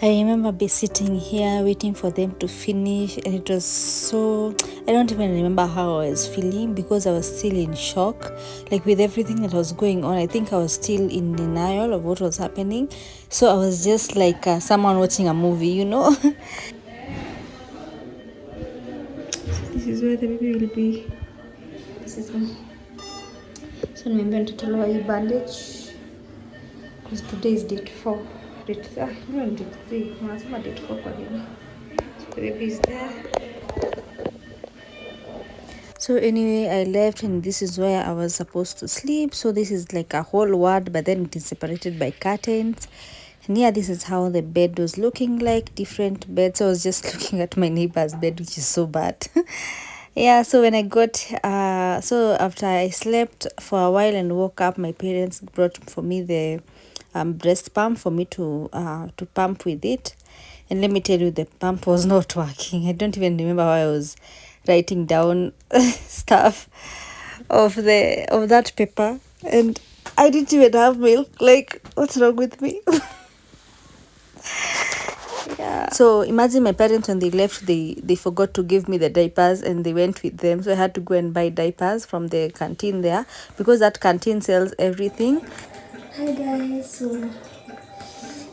I remember be sitting here waiting for them to finish, and it was so, I don't even remember how I was feeling because I was still in shock, like with everything that was going on. I think I was still in denial of what was happening, so I was just like someone watching a movie, you know. So this is where the baby will be. This is one. So nimembea nitatolewa hii bandage because today is date 4. No, date 3. Nasema date 4 kwa nini? So the baby is there. So anyway, I left, and this is where I was supposed to sleep. So this is like a whole ward, but then it is separated by curtains. And yeah, this is how the bed was looking like, different beds. So I was just looking at my neighbor's bed, which is so bad. Yeah, so when I got so after I slept for a while and woke up, my parents brought for me the breast pump for me to pump with it. And let me tell you, the pump was not working. I don't even remember how I was writing down stuff of that paper, and I didn't even have milk. Like, what's wrong with me? Yeah. So imagine my parents, when they left, they forgot to give me the diapers, and they went with them, so I had to go and buy diapers from the canteen there, because that canteen sells everything. Hi guys, so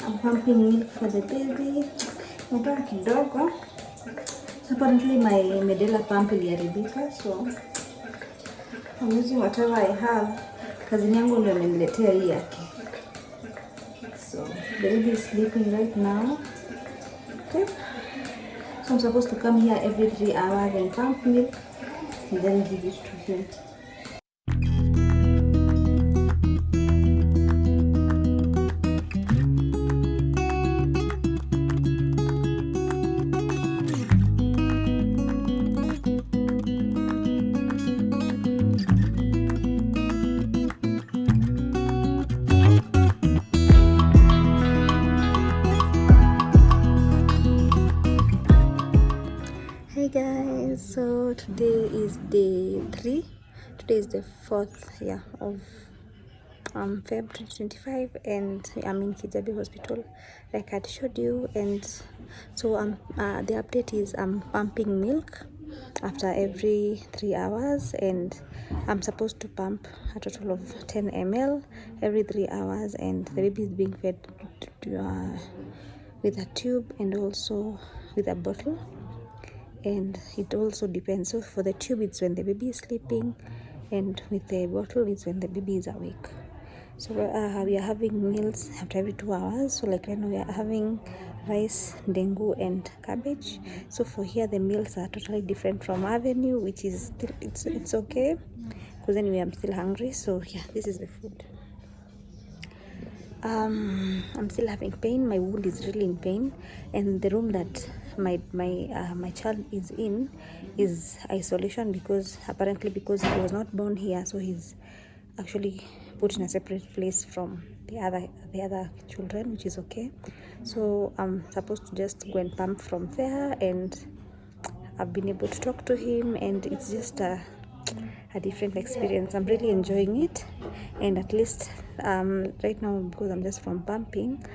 I'm pumping milk for the baby. Nataka kidogo. Apparently my Medela pump iliharibika, so I'm using whatever I have. Cousin yangu ndio ameniletea hii yake. So the baby is sleeping right now. Okay. So I'm supposed to come here every 3 hours and pump milk and then give it to him. Hey guys, so today is day 3. Today is the 4th of Feb 2025, and I'm in Kijabe Hospital like I showed you. And so the update is I'm pumping milk after every 3 hours, and I'm supposed to pump a total of 10 ml every 3 hours, and the baby is being fed with a tube and also with a bottle. And it also depends. So for the tube, it's when the baby is sleeping, and with the bottle, it's when the baby is awake. So we are having meals after every 2 hours. So like right now, we are having rice, dengu, and cabbage. So for here, the meals are totally different from Avenue, which is still it's okay, because anyway I'm still hungry. So yeah, this is the food. I'm still having pain. My wound is really in pain, and the room that my child is in is isolation, because apparently because he was not born here, so he's actually put in a separate place from the other children, which is okay. So I'm supposed to just go and pump from there, and I've been able to talk to him, and it's just a different experience. I'm really enjoying it, and at least right now, because I'm just from pumping,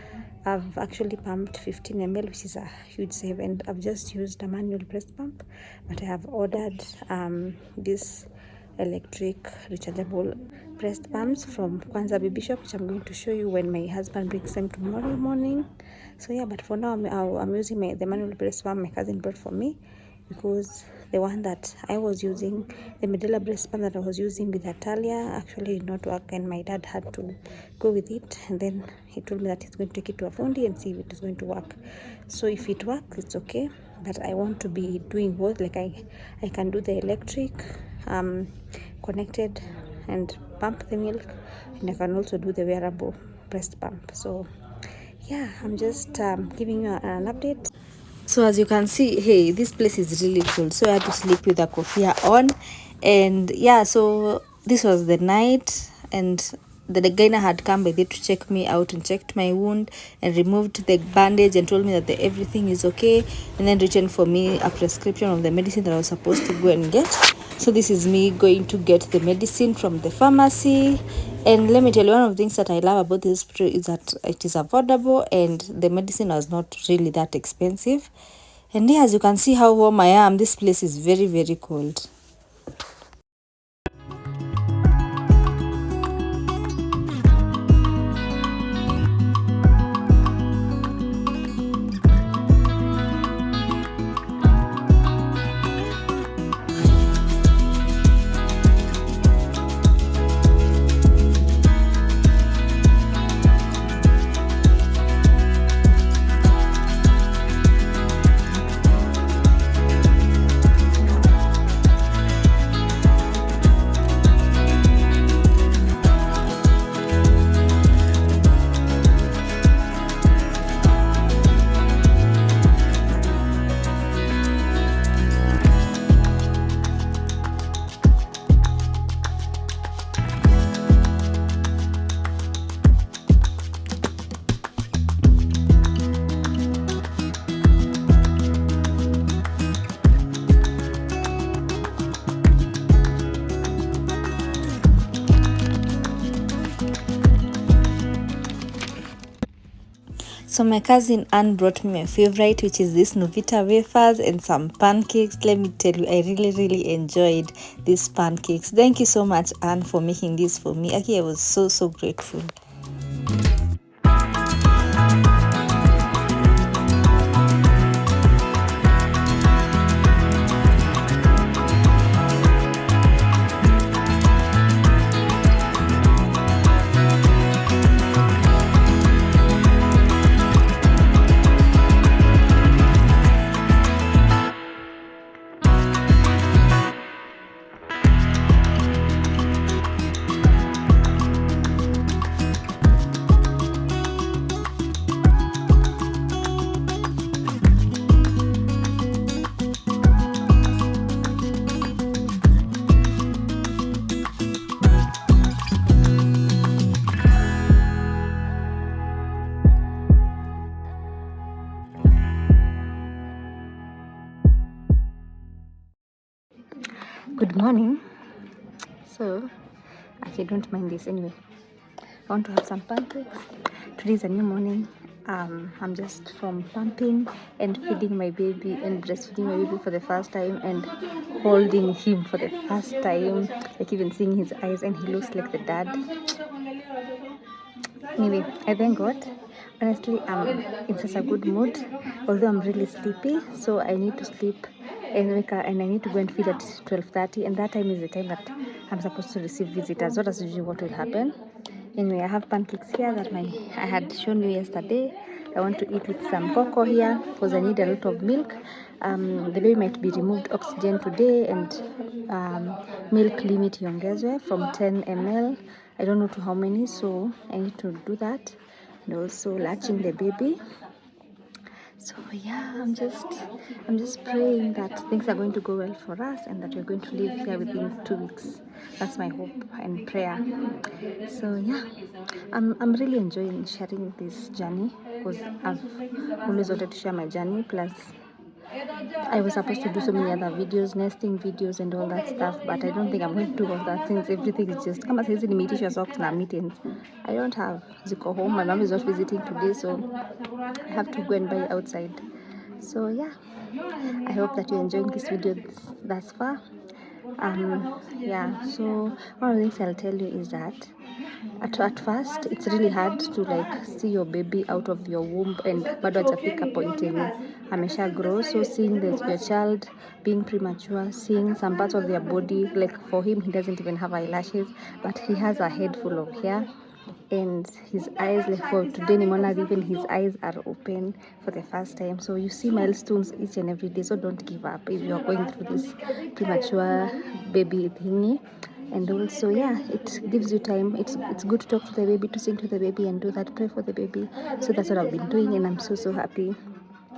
I've actually pumped 15 ml, which is a huge save, and I've just used a manual breast pump, but I have ordered this electric rechargeable breast pumps from Kwanza Baby Shop, which I'm going to show you when my husband brings them tomorrow morning. So yeah, but for now I'm using the manual breast pump my cousin brought for me, because the one that I was using, the Medela breast pump that I was using with Natalia, actually did not work, and my dad had to go with it, and then he told me that he's going to take it to a fundi and see if it is going to work. So if it works, it's okay, but I want to be doing both. Like I can do the electric connected and pump the milk, and I can also do the wearable breast pump. So yeah, I'm just giving you an update. So as you can see, hey, this place is really cool. So I had to sleep with a kofia on, and yeah, so this was the night, and the gyna had come by there to check me out and checked my wound and removed the bandage and told me that everything is okay, and then written for me a prescription of the medicine that I was supposed to go and get. So this is me going to get the medicine from the pharmacy. And let me tell you, one of the things that I love about this hospital is that it is affordable, and the medicine was not really that expensive. And yeah, as you can see how warm I am, this place is very, very cold. So my cousin Anne brought me my favorite, which is this Novita wafers and some pancakes. Let me tell you, I really enjoyed these pancakes. Thank you so much, Anne, for making this for me. Actually, I was so grateful. Good morning. So I don't mind this anyway. I want to have some pancakes. Today is a new morning. I'm just from pumping and feeding my baby and breastfeeding my baby for the first time and holding him for the first time, like even seeing his eyes, and he looks like the dad. Anyway, I thank God. Honestly, I'm in such a good mood, although I'm really sleepy, so I need to sleep and I need to go and feed at 12:30, and that time is the time that I'm supposed to receive visitors. What is usually what will happen. Anyway, I have pancakes here that I had shown you yesterday. I want to eat with some cocoa here because I need a lot of milk. The baby might be removed oxygen today, and milk limit iongezwe from 10 ml. I don't know to how many, so I need to do that. And also latching the baby. So yeah, I'm just praying that things are going to go well for us and that we're going to live here within 2 weeks. That's my hope and prayer. So yeah, I'm really enjoying sharing this journey because I've always wanted to share my journey. Plus, I was supposed to do so many other videos, nesting videos and all that stuff, but I don't think I'm going to do all that since everything is just kama saizi nimeitisha socks na mittens. I don't have ziko home. My mom is not visiting today, so I have to go and buy outside. So yeah, I hope that you're enjoying this video thus far. Yeah, so one of the things I'll tell you is that at first it's really hard to like see your baby out of your womb and bado hajafika point yenye amesha grow. So seeing that your child being premature, seeing some parts of their body, like for him he doesn't even have eyelashes, but he has a head full of hair, and his eyes, like for today nimeona even his eyes are open for the first time. So you see milestones each and every day, so don't give up if you are going through this premature baby thingy. And also, yeah, it gives you time. It's good to talk to the baby, to sing to the baby and do that, pray for the baby. So that's what I've been doing, and I'm so happy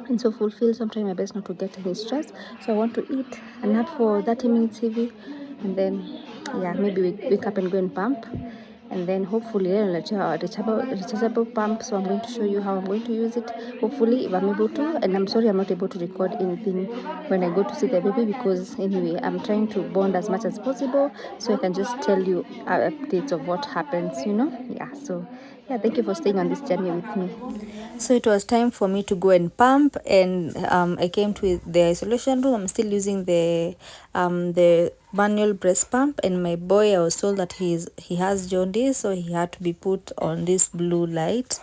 and so fulfilled. So I'm trying my best not to get any stress. So I want to eat a nap for 30 minutes heavy, and then yeah, maybe wake up and go and pump, and then hopefully rechargeable pump. So I'm going to show you how I'm going to use it, hopefully, if I'm able to. And I'm sorry I'm not able to record anything when I go to see the baby, because anyway I'm trying to bond as much as possible, so I can just tell you updates of what happens, yeah. So yeah, thank you for staying on this journey with me. So it was time for me to go and pump, and I came to the isolation room. I'm still using the manual breast pump, and my boy, I was told that he has jaundice, so he had to be put on this blue light.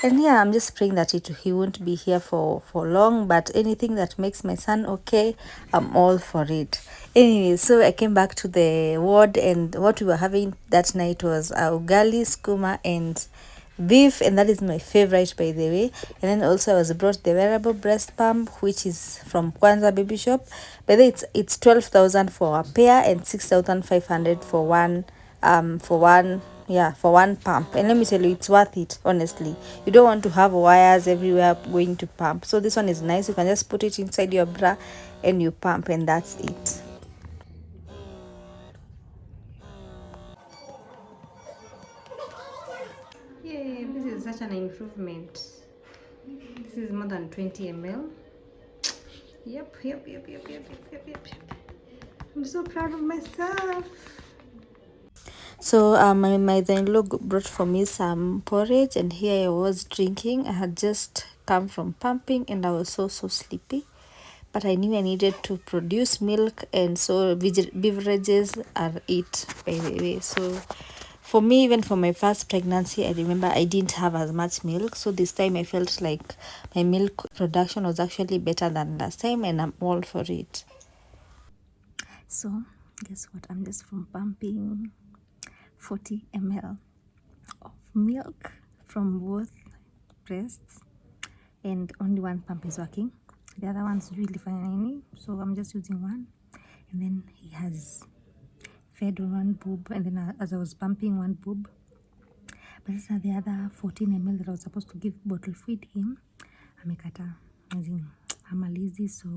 And yeah, I'm just praying that he won't be here for long, but anything that makes my son okay, I'm all for it. Anyway, so I came back to the ward, and what we were having that night was ugali, skuma, and beef, and that is my favorite, by the way. And then also I was brought the wearable breast pump, which is from Kwanza Baby Shop. By the way, it's 12,000 for a pair and 6,500 for one for one pump. And let me tell you, it's worth it. Honestly, you don't want to have wires everywhere going to pump, so this one is nice. You can just put it inside your bra and you pump, and that's it. Yeah, this is such an improvement. This is more than 20 ml. Yep. I'm so proud of myself. So my mother-in-law brought for me some porridge, and here I was drinking. I had just come from pumping, and I was so sleepy, but I knew I needed to produce milk, and so beverages are it, by the way. So for me, even for my first pregnancy, I remember I didn't have as much milk, so this time I felt like my milk production was actually better than last time, and I'm all for it. So guess what, I'm just from pumping 40 ml of milk from both breasts, and only one pump is working. The other one's really fine, so I'm just using one. And then he has fed on one boob, and then as I was pumping one boob, but this is the other 14 ml that I was supposed to give bottle feed him, amekata, as in amalizi. So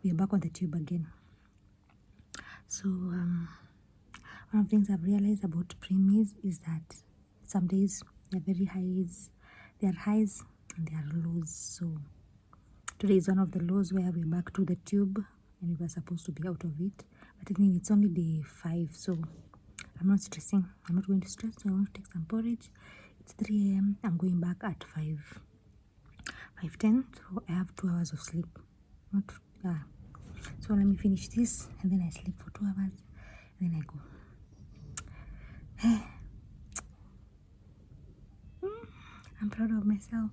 we are back on the tube again. So one of the things I've realized about preemies is that some days they're very highs, there are highs and there are lows. So today is one of the lows where we're back to the tube and we were supposed to be out of it. But anyway, it's only day 5, so I'm not stressing. I'm not going to stress. So I want to take some porridge. It's 3 a.m. I'm going back at 5:10. So I have 2 hours of sleep. So let me finish this, and then I sleep for 2 hours, and then I go. I'm proud of myself.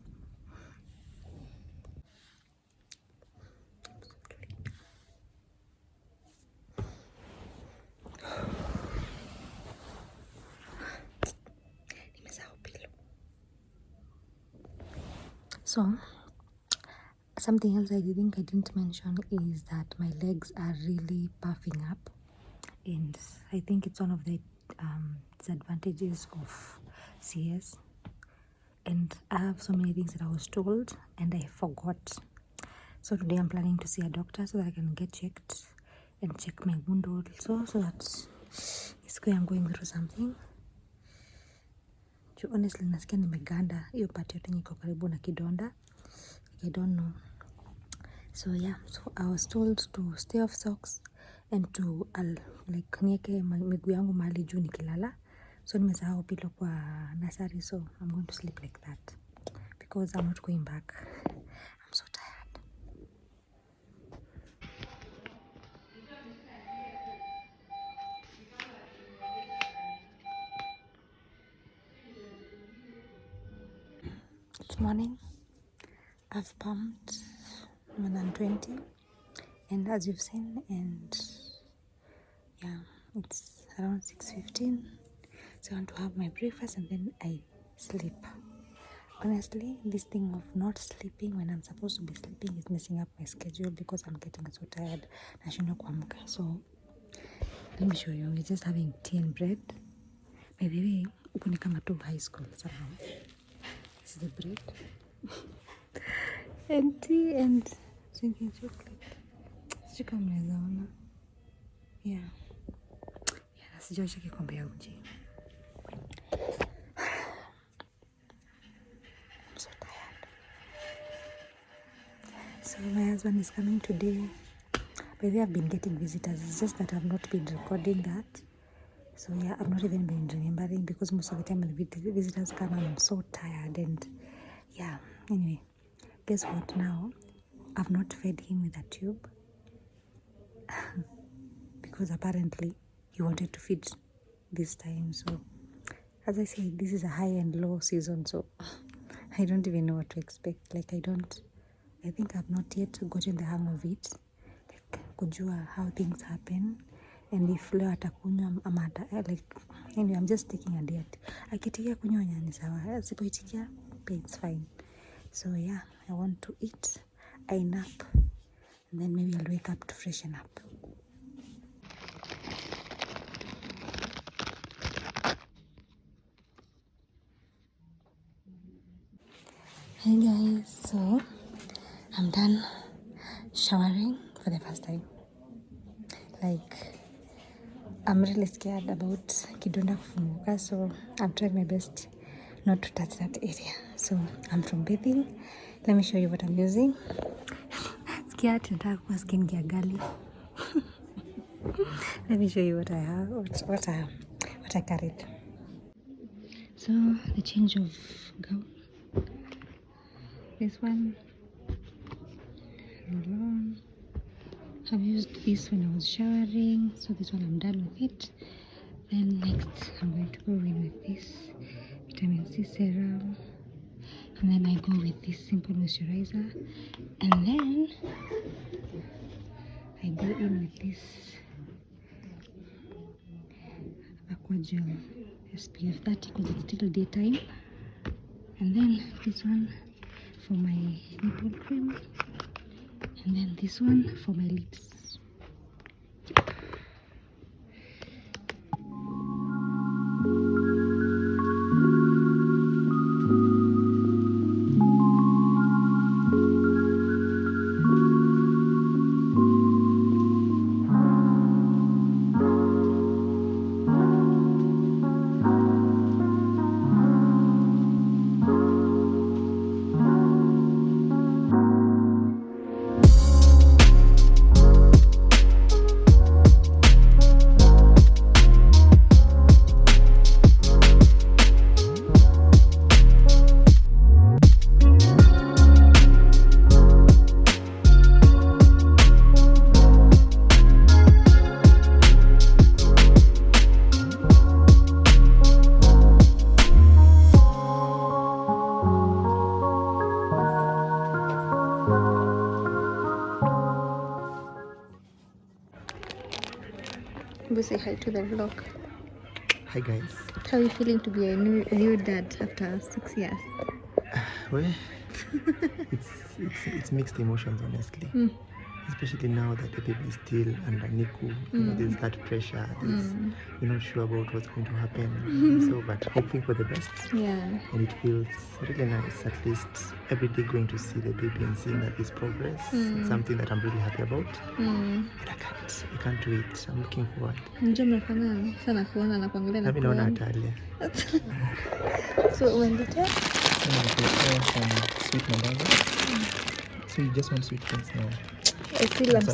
So something else I didn't mention is that my legs are really puffing up, and I think it's one of the disadvantages of CS. And I have so many things that I was told and I forgot. So today I'm planning to see a doctor so that I can get checked and check my wound also, so that this way I'm going through something. Honestly, nasikia nimeganda hiyo part yote niko karibu na kidonda. I don't know. So yeah, so I was told to stay off socks and to like nieke miguu yangu mahali juu nikilala. So nimesahau pillow kwa nursery, so I'm going to sleep like that because I'm not going back. I'm so tired. this morning I've pumped more than 20, and as you've seen, and yeah, it's around 6:15, so I want to have my breakfast and then I sleep. Honestly, this thing of not sleeping when I'm supposed to be sleeping is messing up my schedule because I'm getting so tired. Nashindwa kuamka. So let me show you. We're just having tea and bread. By the way, huku ni kama tu high school somehow. This is the bread and tea and drinking chocolate. Sijui kama mnaweza ona. Yeah, sijaosha kikombe ya uji. I'm so tired. So my husband is coming today. By the way, I've been getting visitors. It's just that I've not been recording that. So yeah, I've not even been remembering because most of the time when the visitors come, I'm so tired. And yeah, anyway, guess what now? I've not fed him with a tube because apparently he wanted to feed this time. So as I said, this is a high and low season, so I don't even know what to expect. Like I think I've not yet gotten the hang of it, like kujua how things happen, and if leo atakunywa ama like anyway, I'm just taking a day. Akitikia kunyonya ni sawa, asipoitikia it's fine. So yeah, I want to eat, I nap, and then maybe I'll wake up to freshen up. Hey guys, so I'm done showering for the first time. Like, I'm really scared about kidonda kufunguka, so I'm trying my best not to touch that area. So I'm from bathing. Let me show you what I'm using. Scared nataka kuwa skin gear gali. Let me show you what I have, what I carried. So the change of gown. This one, roll on. I've used this when I was showering, so this one I'm done with it. Then next I'm going to go in with this vitamin C serum, and then I go with this simple moisturizer, and then I go in with this aqua gel SPF 30 because it's still daytime, and then this one for my nipple cream, and then this one for my lips. Say hi to the vlog. Hi guys. How are you feeling to be a new dad after 6 years? Well, it's mixed emotions, honestly. Especially now that the baby is still under Nicu. You know, there's that pressure. You're not sure about what's going to happen. So, but hoping for the best. Yeah. And it feels really nice, at least every day going to see the baby and seeing that there's progress. It's something that I'm really happy about. And I can't wait. I'm looking forward. Happy now, Natalia. So when the time? Some sweet mandazi. So you just want sweet things now? I still want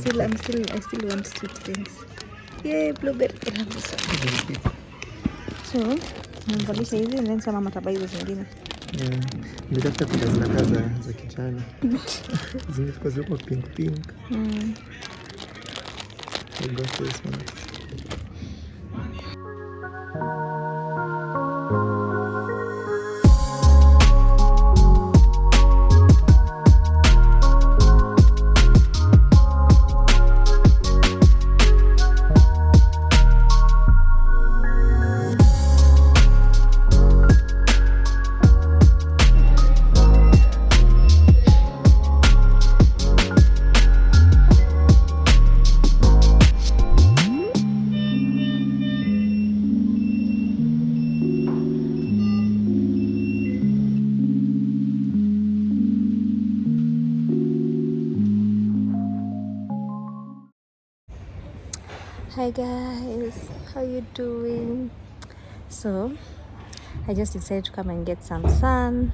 sweet things. Yay, blueberry. So, namvalisha hizi and then sama mataba hizo zingine. Nilitafuta kuja zinakaza za kijani. Zimefika ziko pink. I got this one. Hi guys, how you doing? So I just decided to come and get some sun.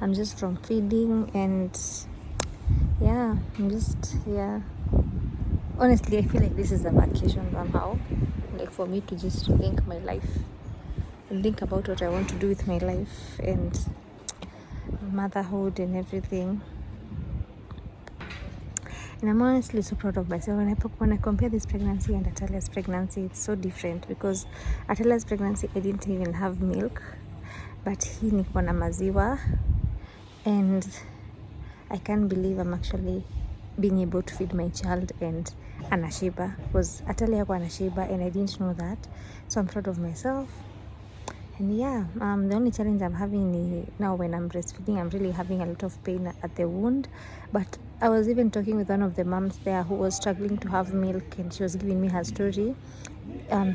I'm just from feeding, and yeah, I'm just here. Honestly, I feel like this is a vacation somehow, like for me to just think my life and think about what I want to do with my life and motherhood and everything. And I'm honestly so proud of myself. When I compare this pregnancy and Atalia's pregnancy, it's so different, because Atalia's pregnancy I didn't even have milk, but hii niko na maziwa, and I can't believe I'm actually being able to feed my child and anashiba, because Atalia hakuwa anashiba and I didn't know that. So I'm proud of myself. And yeah, the only challenge I'm having now when I'm breastfeeding, I'm really having a lot of pain at the wound. But I was even talking with one of the moms there who was struggling to have milk, and she was giving me her story.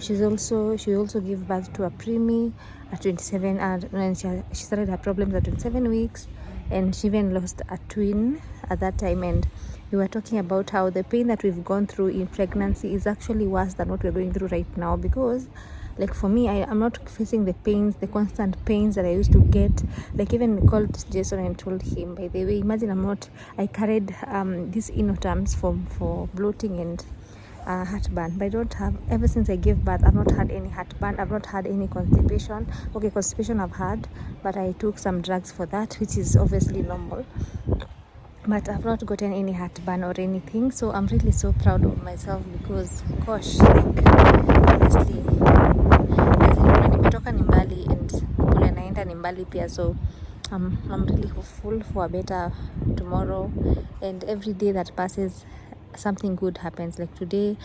She also gave birth to a preemie at 27, and when she started her problems at 27 weeks, and she even lost a twin at that time. And we were talking about how the pain that we've gone through in pregnancy is actually worse than what we're going through right now, because like for me, I'm not facing the constant pains that I used to get. Like even called Jason and told him, by the way, imagine I carried these inoterms for bloating and heartburn, but I don't have, ever since I gave birth, I've not had any heartburn, I've not had any constipation. Okay, constipation I've had, but I took some drugs for that, which is obviously normal, but I've not gotten any heartburn or anything. So I'm really so proud of myself, because gosh, like honestly, nimetoka ni mbali and kule naenda ni mbali pia. So I'm really hopeful for a better tomorrow, and every day that passes something good happens. Like today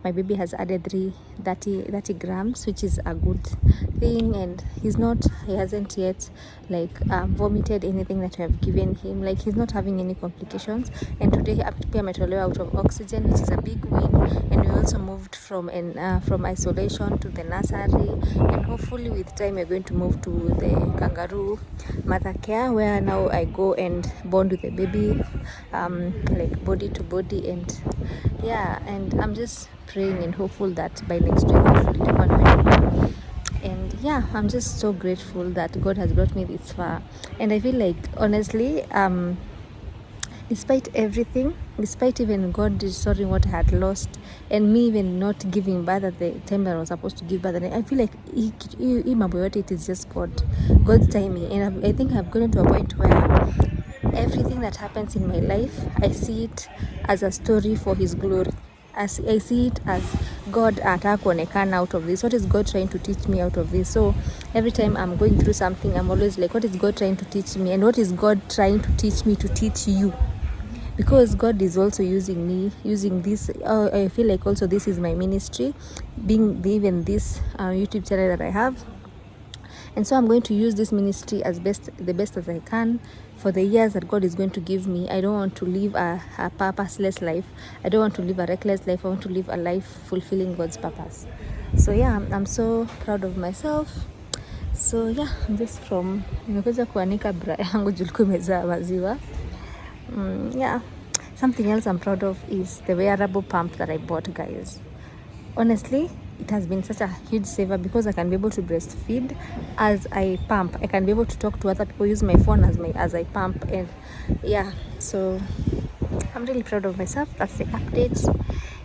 my baby has added 30 grams, which is a good thing, and he hasn't yet like vomited anything that we have given him. Like he's not having any complications. And today pia ametolewa out of oxygen, which is a big win. And we also moved from isolation to the nursery, and hopefully with time we're going to move to the kangaroo mother care, where now I go and bond with the baby, like body to body. And yeah, and I'm just praying and hopeful that by next week hopefully the one will. And yeah, I'm just so grateful that God has brought me this far. And I feel like honestly, despite everything, despite even God restoring what I had lost, and me even not giving birth at the time that I was supposed to give birth, and I feel like it is just God's timing. And I think I've gotten to a point where everything that happens in my life, I see it as a story for His glory. As I see it as God ataka kuonekana out of this. What is God trying to teach me out of this? So every time I'm going through something, I'm always like, what is God trying to teach me? And what is God trying to teach me to teach you? Because God is also using me, using this. I feel like also this is my ministry, being even this YouTube channel that I have. And so I'm going to use this ministry the best as I can for the years that God is going to give me. I don't want to live a purposeless life. I don't want to live a reckless life. I want to live a life fulfilling God's purpose. So yeah, I'm so proud of myself. So yeah, I'm just nimekuja kuanika bra yangu julikuwa imezaa maziwa. Yeah, something else I'm proud of is the wearable pump that I bought, guys. Honestly, it has been such a huge saver, because I can be able to breastfeed as I pump. I can be able to talk to other people, use my phone as I pump. And yeah, so I'm really proud of myself. That's the update.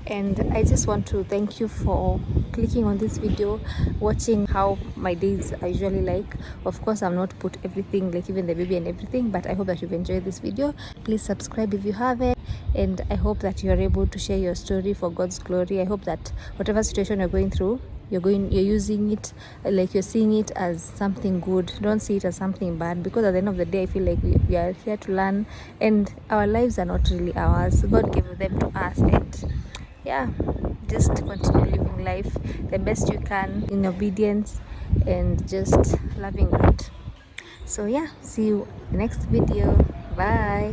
And I just want to thank you for clicking on this video, watching how my days are usually like. Of course, I've not put everything, like even the baby and everything, but I hope that you've enjoyed this video. Please subscribe if you haven't, and I hope that you're able to share your story for God's glory. I hope that whatever situation you're going through, you're using it, like you're seeing it as something good. Don't see it as something bad, because at the end of the day, I feel like we are here to learn, and our lives are not really ours. God gave them to us, and yeah, just continue living life the best you can in obedience and just loving God. So yeah, see you in the next video. Bye.